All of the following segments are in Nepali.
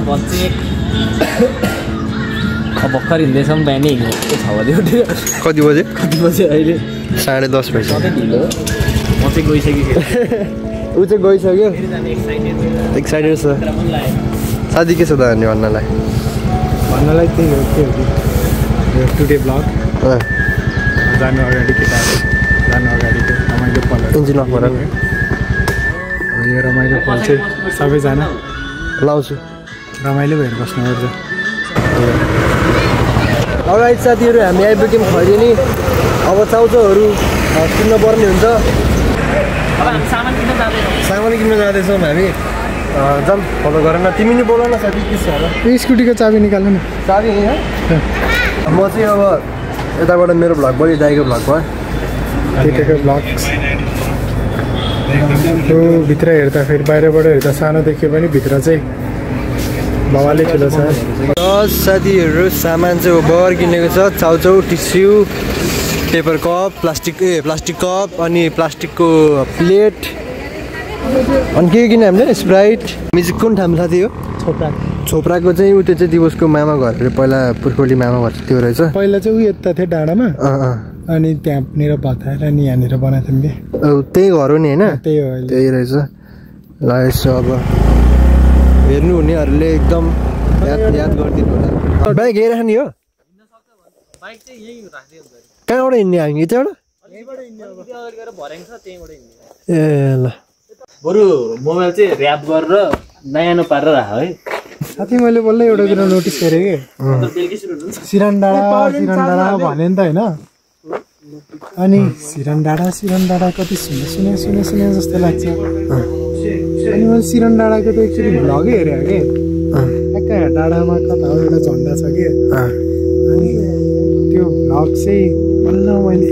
भन्छु अब भर्खर हिँड्दैछौँ बिहानै हिँडेको 6 बजे उठेर कति बजे अहिले 10:30 भइसक्यो सधैँ ढिलो म चाहिँ गइसकेँ ऊ चाहिँ गइसक्यो एक्साइटेड छ साथी के छ त अनि भन्नलाई त्यही हो के हो टुडे ब्लग जानु अगाडि केटाहरू जानु अगाडिको रमाइलो पल इन्जिन अफ गर यो रमाइलो पल चाहिँ सबैजना लाउँछु रमाइलो भएर बस्नुपर्छ अगाडि साथीहरू हामी आइपुग्यौँ खैरेनी अब चाउचाउहरू किन्न पर्ने हुन्छ सामान किन्न जाँदैछौँ हामी जाम फलो गरेन तिमी नि बोल न साथी के छ होला यो स्कुटीको चाबी निकाल्नु न चाबी यहाँ म चाहिँ अब यताबाट मेरो भ्लग भयो दाइको भ्लग भयो केटाको ब्लग्स त्यो भित्र हेर्दा फेरि बाहिरबाट हेर्दा सानो देखियो भने भित्र चाहिँ बाबाले ठुलो छ साथीहरू सामान चाहिँ ओभर किनेको छ chow chow tissue paper cup plastic cup अनि प्लास्टिकको प्लेट अनि के किने हामीले स्प्राइट हामी चाहिँ कुन ठाउँ साथी हो छोप्राको चाहिँ उ त्यो चाहिँ दिवसको मामा घर पहिला पुर्खोली मामा घर त्यो रहेछ पहिला चाहिँ उ यता थियो डाँडामा अनि त्यहाँनिर भताएर अनि यहाँनिर बनाएको थियौँ कि त्यही घर हो नि होइन त्यही हो त्यही रहेछ ल यसो अब हेर्नु हुनेहरूले एकदम याद गरिदिनु होला बाइक यहीँ राख्ने हो कहाँबाट हिँड्ने हामी यताबाट ए ल बरु मोबाइल चाहिँ ऱ्याप गरेर नयाँ पारेर राख है साथी मैले बल्ल एउटा कुरा नोटिस गरेँ कि सिरान डाँडा भने नि त होइन अनि सिरान डाँडा कति सुने जस्तो लाग्छ अनि मैले सिरान डाँडाको त एक्चुअली भ्लगै हेरेँ कि एक्कै डाँडामा कता एउटा झन्डा छ कि अनि त्यो भ्लग चाहिँ बल्ल मैले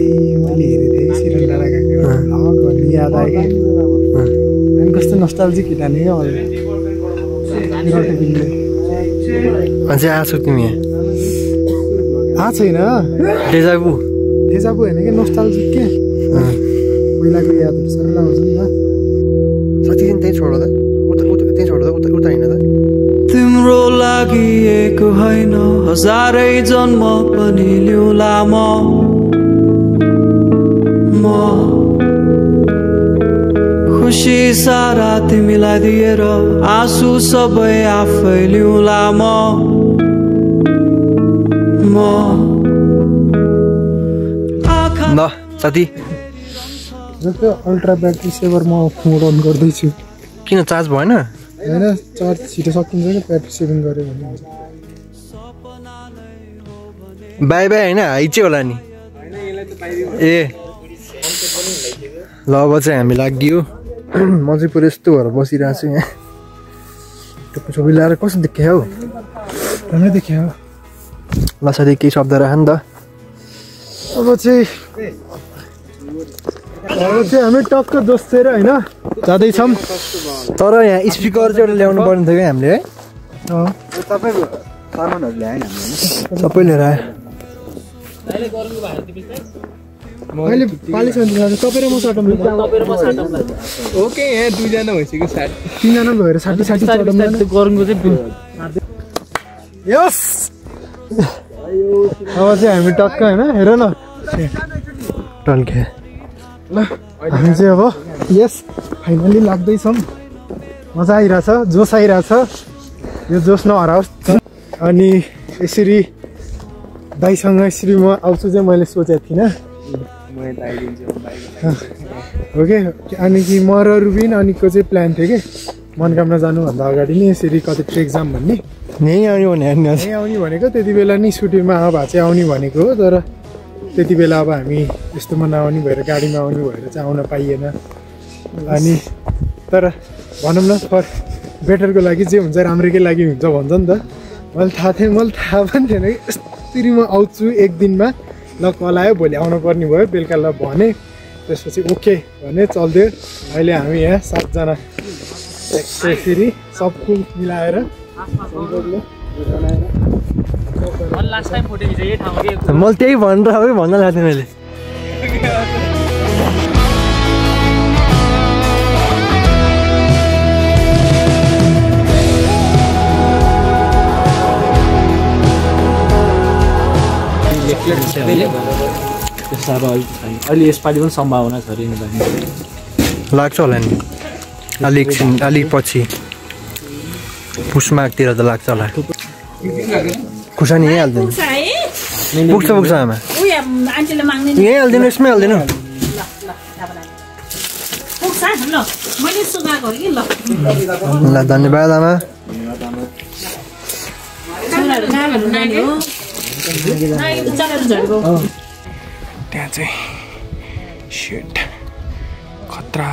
हेरेको थिएँ सिरान डाँडाको भ्लग भन्ने याद आयो कि अनि कस्तो नस्टाल्जिक हिँड्ने क्या अझै आएको छौ तिमी आएको छैन डेजाबु होइन कि नस्टाल्जिक के पहिलाको यादहरू सर आउँछ नि त साथी त्यहीँ छोड त त्यहीँ छोड त उता हिँड त तिम्रो लागि एक होइन हजारै जन्म पनि लिउँला म खुसी सारा तिमीलाई दिएर आँसु सबै आफै लिउँला म ल साथी जस्तो अल्ट्रा ब्याट्री सेभर म मोड अन गर्दैछु किन चार्ज भएन होइन चार्ज छिटो सकिन्छ कि ब्याट्री सेभिङ गऱ्यो भने बाई होइन हाइचे होला नि ए ल अब चाहिँ हामी लाग्यो म चाहिँ पुरै यस्तो भएर बसिरहेको छु यहाँ टोपी सोपी लगाएर कस्तो देख्यो हौ राम्रै देख्यो ल साथी केही शब्द राख नि त अब चाहिँ हामी टक्क दोस्तेर होइन जाँदैछौँ तर यहाँ स्पिकर चाहिँ एउटा ल्याउनु पर्ने थियो क्या हामीले है तपाईँको सामानहरू ल्याएन सबै लिएर आयो अहिले पालिसक्नु तपाईँ र म साटौँ ओके यहाँ 2 जना भइसक्यो 3 जना भएर 60 चढाउँ गरौँको चाहिँ यस अब चाहिँ हामी टक्क होइन हेर न टल्के ल हामी चाहिँ अब यस फाइनली लाग्दैछौँ मजा आइरहेछ जोस आइरहेछ यो जोस नहराओस् अनि यसरी दाइसँग यसरी म आउँछु चाहिँ मैले सोचेको थिइनँ ओके अनि कि म र रुबिन अनिको चाहिँ प्लान थियो कि मनकामना जानुभन्दा अगाडि नै यसरी कति ट्रेक जाम भन्ने यहीँ आउने भनेको त्यति बेला नि स्कुटीमा भए चाहिँ आउने भनेको हो तर त्यति बेला अब हामी यस्तोमा नआउने भएर गाडीमा आउने भएर चाहिँ आउन पाइएन अनि तर भनौँ न फर बेटरको लागि जे हुन्छ राम्रैकै लागि हुन्छ भन्छ नि त मैले थाहा पनि थिएन कि यसरी म आउँछु एक दिनमा ल कल आयो भोलि आउनु पर्ने भयो बेलुका ल भने त्यसपछि ओके भने चल्दियो अहिले हामी यहाँ 7 जना यसरी सबको मिलाएर मैले त्यही भनेर भन्न लाग्थेँ मैले त्यो साह्रो अलिक छैन अहिले यसपालि पनि सम्भावना छ अरे नि लाग्छ होला नि अलिक पछि पुसमाघतिर त लाग्छ होला खुर्सानी यहीँ हाल्दैन पुग्छ आमा यहीँ हाल्दिनु यसमै हाल्दिनु ल धन्यवाद आमा त्यहाँ चाहिँ शिट खतरा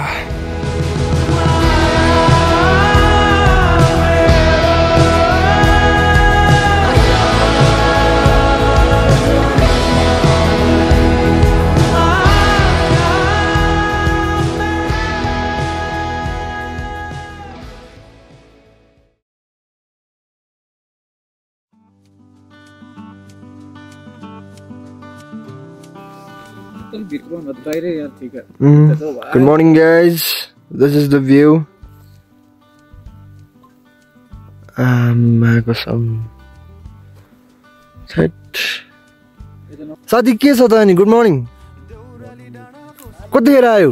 Good morning guys, this is the view. साथी के छ त अनि गुड मर्निङ कतिखेर आयो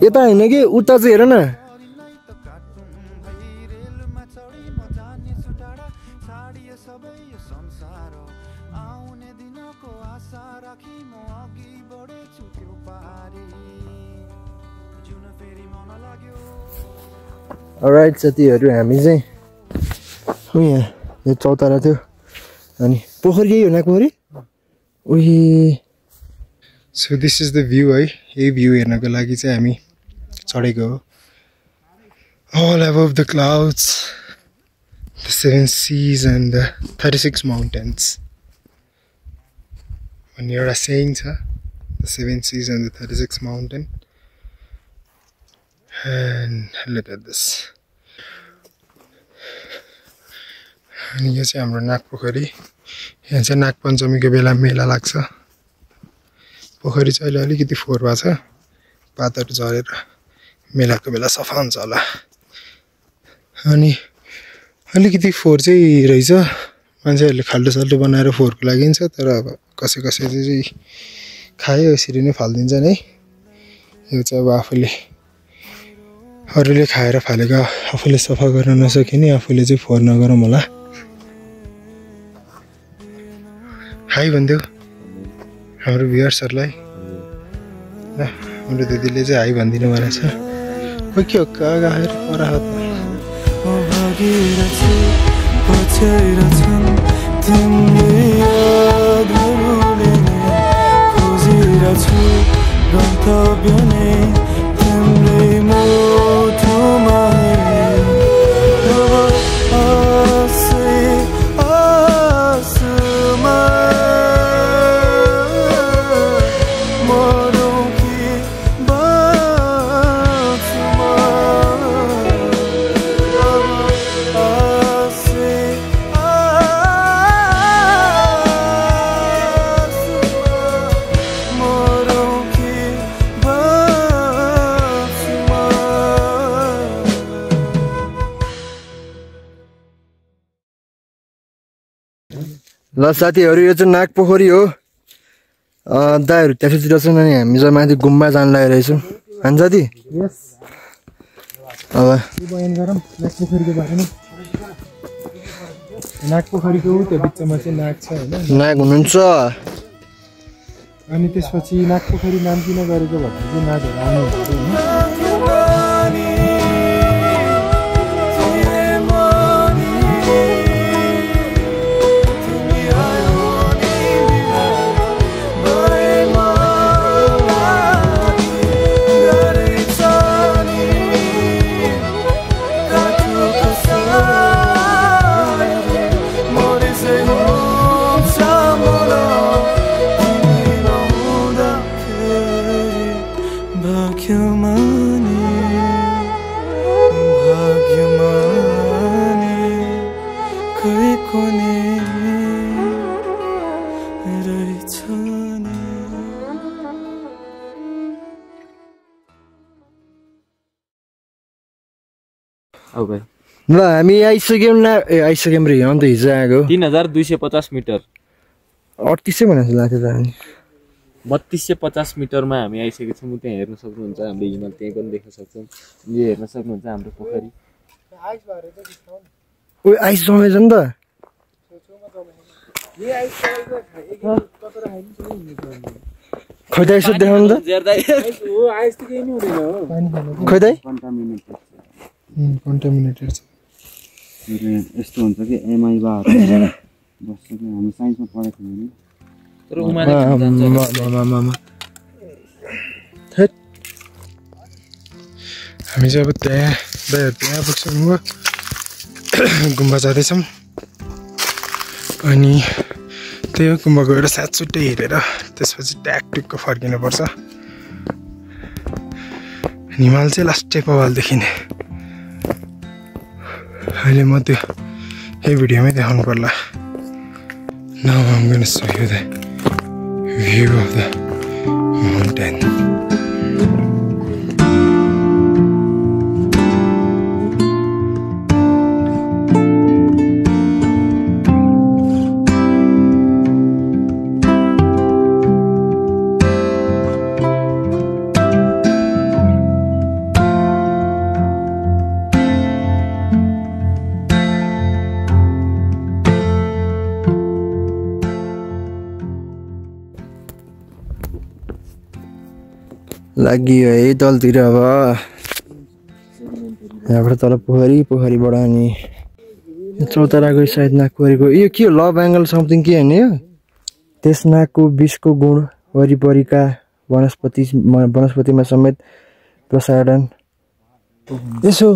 यता होइन कि उता चाहिँ हेर न अलराइट साथीहरू हामी चाहिँ यहाँ चौतारा थियो अनि पोखरी यही हो न पोखरी उही so this is the view है यही भ्यू हेर्नको लागि चाहिँ हामी चढेको हो all above the clouds the 7 seas and the 36 mountains भन्ने एउटा saying छ the 7 seas and the 36 mountain and look at this अनि यो चाहिँ हाम्रो नागपोखरी यहाँ चाहिँ नागपञ्चमीको बेला मेला लाग्छ पोखरी चाहिँ अहिले अलिकति फोहोर भएको छ पातहरू झरेर मेलाको बेला सफा हुन्छ होला अनि अलिकति फोहोर चाहिँ रहेछ मान्छेहरूले खाल्टो बनाएर फोहोरको लागि छ तर अब कसै चाहिँ खायो यसरी नै फालिदिन्छन् है यो चाहिँ अब आफूले अरूले खाएर फालेको आफूले सफा गर्न नसकिने आफूले चाहिँ फोहोर नगरौँ होला हाई भन्दियो हाम्रो भ्युअर्सहरूलाई ल हाम्रो दिदीले चाहिँ हाई भनिदिनु भएको छ खोइ के हो गाएर ल साथीहरू यो चाहिँ नागपोखरी हो दाइहरू त्यसैतिर छन् अनि हामी चाहिँ माथि गुम्बा जान लागिरहेछौँ होइन साथी अब बयान गरौँ नागपोखरीको बारेमा नागपोखरीको त्यो बिचमा चाहिँ नाग छ होइन नाग हुनुहुन्छ अनि त्यसपछि नागपोखरी नाम किन गरेको भन्दा चाहिँ नागहरू आउनुहुन्छ होइन अब भाइ ल हामी आइसक्यौँ न आइसक्यौँ रे अन्त हिजो आएको 3250 मिटर 3800 भनेको लाग्थ्यो त हामी 3250 मिटरमा हामी आइसकेको छौँ त्यहाँ हेर्न सक्नुहुन्छ हामीले हिमाल त्यहीँ पनि देख्न सक्छौँ यो हेर्न सक्नुहुन्छ हाम्रो पोखरी ओ आइस जमेछ नि त खोइ त यसो देखाउनु त खोइ त कन्टामिनेटेड छ यस्तो हुन्छ कि एमआई बार बस्छ कि हामी साइन्समा पढेको थियौँ नि तर उमाले हामी चाहिँ अब त्यहाँ पुग्छौँ गुम्बा जाँदैछौँ अनि त्यही हो गुम्बा गएर सातसुट्टै हेरेर त्यसपछि ट्याकटुक्क फर्किनुपर्छ हिमाल चाहिँ लास्टै पवाल देखिने अहिले म त्यो यही भिडियोमै देखाउनु पर्ला Now I'm gonna show you the view of the mountain. लाग्यो है तलतिर अब यहाँबाट तल पोखरीबाट अनि चौतारा गई सायद नागपोखरीको यो के हो लभ एङ्गल समथिङ के होइन यो त्यस नागको विषको गुण वरिपरिका वनस्पतिमा समेत प्रसारण यसो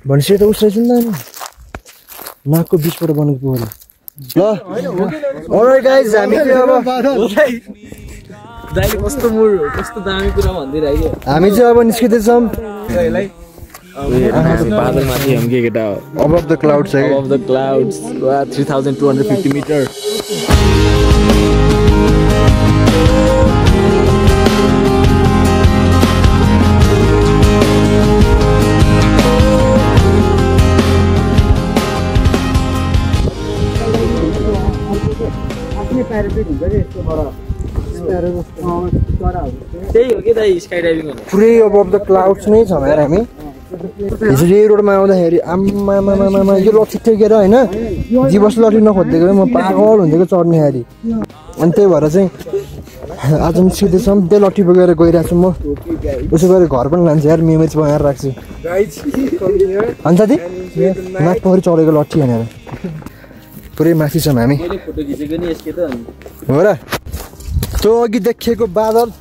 भनेपछि त उसलाई नि नागको विषबाट बनेको पोखरी ल अलराइट गाइज हामी चाहिँ अब दाइले कस्तो दामी कुरा भन्दिरहेको हामी चाहिँ अब निस्किँदैछौँ बादलमाथि हम के केटा above the clouds है above the clouds 3250 मिटर त्यही हो कि दाइ स्काई डाइभिङ गर्नु पुरै above the clouds नै छ यार हामी हिजो यही रोडमा आउँदाखेरि आम्मामामामा यो लट्ठी टेकेर होइन जीवस लट्ठी नखोजिदिएको म पागल हुन्थेको चढ्ने हारी अनि त्यही भएर चाहिँ आज निस्किँदैछौँ त्यही लट्ठी बोकेर गइरहेको छु म उसो गरेर घर पनि लान्छु यार मेमोरिज बनाएर राख्छु अनि साथी नागपोखरी चढेको लट्ठी भनेर पुरै माथि छौँ हामी फोटो खिचेको नि यसके त हो र त्यो अघि देखिएको बादल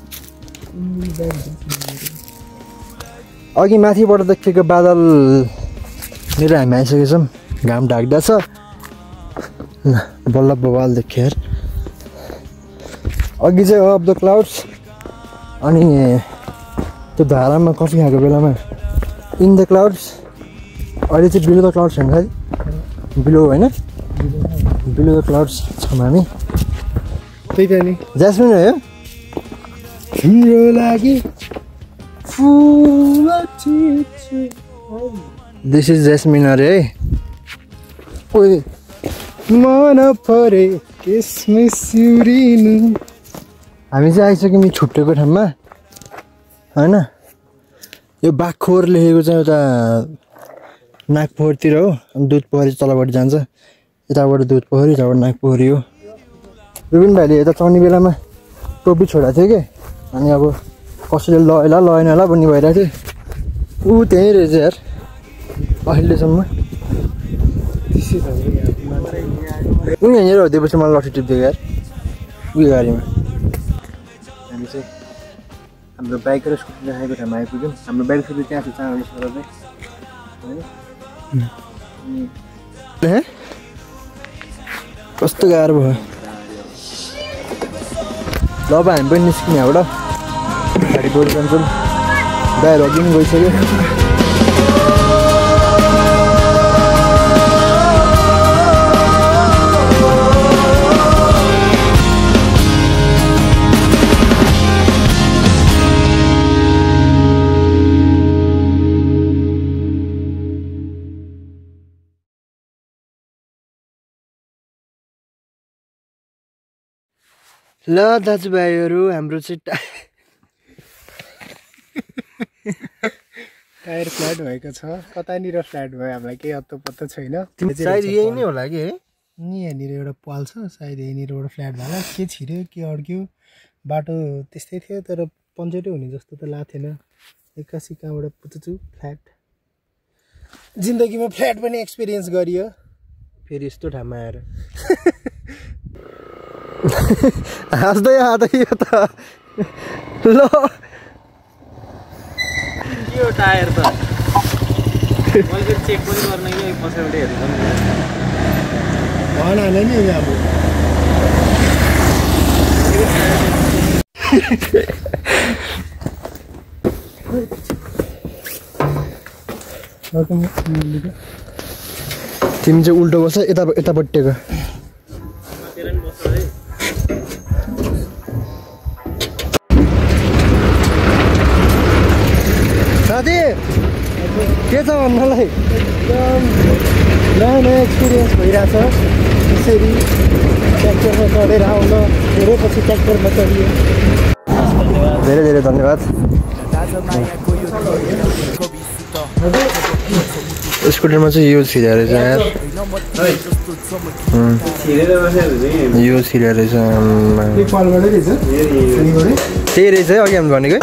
अघि माथिबाट देखिएको बादल लिएर हामी आइसकेको छौँ घाम ढाक्दैछ बल्ल बवाल देखियो यार अघि चाहिँ अफ द क्लाउड्स अनि त्यो धारामा कफी खाएको बेलामा इन द क्लाउड्स अहिले चाहिँ बिलो द क्लाउड्स होइन है बिलो होइन बिलो द क्लाउड्स छौँ हामी त्यही त नि ज्यास्मिन हो तिम्रो लागि दिस इज ज्यास्मिन अरे है ओए मन परे किसमिस उरिनु हामी चाहिँ आइसक्यौँ यो छुट्टेको ठाउँमा होइन यो बाघखोर लेखेको चाहिँ एउटा नागपोखरीतिर हो अनि दुधपोखरी तलबाट जान्छ यताबाट दुधपोखरी यताबाट नागपोखरी हो विपिन भाइले यता चढ्ने बेलामा टोपी छोडेको थियो कि अनि अब कसैले लगेला लगेन होला भन्ने भइरहेको थियो ऊ त्यहीँ रहेछ यार अहिलेसम्म उनी यहाँनिर दिएपछि मलाई लट्ठी टिप्दिएको यार उयो गाडीमा हामी चाहिँ हाम्रो बाइक र स्कुटी राखेको ठाउँमा आइपुग्यौँ हाम्रो बाइक स्कुटी त्यहाँ छ चाँडो चाहिँ कस्तो गाह्रो भयो ल अब हामी पनि निस्किने यहाँबाट गाडी गएर जान्छौँ दाइहरू अघि पनि गइसक्यो ल दाजुभाइहरू हाम्रो चाहिँ टायर फ्ल्याट भएको छ कतानिर फ्ल्याट भयो हामीलाई केही अत्तो पत्तो छैन सायद यही नै होला कि है नि यहाँनिर एउटा पाल छ सायद यहीँनिर एउटा फ्ल्याट भयो के छिर्यो के अड्क्यो बाटो त्यस्तै थियो तर पन्चरै हुने जस्तो त लाग्थेन एक्कासी कहाँबाट पुचुचु फ्ल्याट जिन्दगीमा फ्ल्याट पनि एक्सपिरियन्स गरियो फेरि यस्तो ठाउँमा आएर हाँस्दै यो त ल के हो टायर त मैले चेक पनि गर्न कि पछाडि हेर्नु भन हाल्यो नि अब तिमी चाहिँ उल्टो बस्छ यतापट्टिको साथी के छ भन्नलाई एकदम नयाँ नयाँ एक्सपिरियन्स भइरहेछ यसरी ट्र्याक्टरमा चढेर आउन धेरै पछि ट्र्याक्टरमा चढियो धेरै धेरै धन्यवाद स्कुटरमा चाहिँ यो छिरेर रहेछ यार यो छिरेर रहेछ त्यही रहेछ है अघि हामी भनेको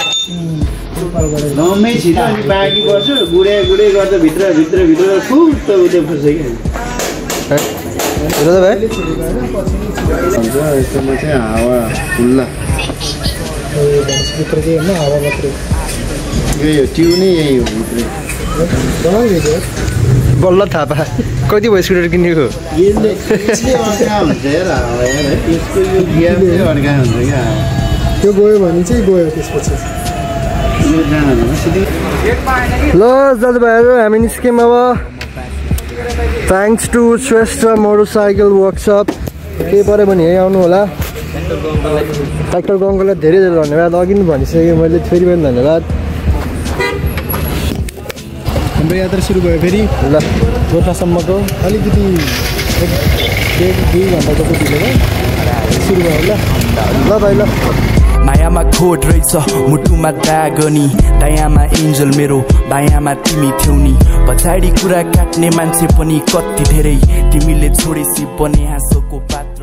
नमै छिटो अनि बाँकी गर्छु गुडे गर्दा भित्र फुट उतै फुट्छ कि भाइ यस्तोमा चाहिँ हावा खुल्ला भित्र चाहिँ होइन हावा मात्रै यही हो ट्युनै यही हो भित्र बल्ल थाहा कति भयो स्कुटर किनेको यसले अर्का हुन्छ यार हावा यार है यसको यो गियर चाहिँ अर्का हुन्छ क्या त्यो गयो भने चाहिँ गयो त्यसपछि ल दाजुभाइहरू हामी निस्क्यौँ अब thanks to Shrestha motorcycle workshop केही पऱ्यो भने यहीँ आउनु होला ट्र्याक्टरको अङ्कललाई धेरै धेरै धन्यवाद अघि पनि भनिसकेँ मैले फेरि पनि धन्यवाद हाम्रो यात्रा सुरु भयो फेरि ल गोठासम्मको अलिकति 1-2 घन्टाको ढिलो भयो सुरु भयो ल भाइ ल मायामा खोट रहेछ मुटुमा दागनी दायाँमा एन्जल मेरो बायाँमा तिमी थियौ नि पछाडि कुरा काट्ने मान्छे पनि कति धेरै तिमीले छोडेसी बने हाँसोको बात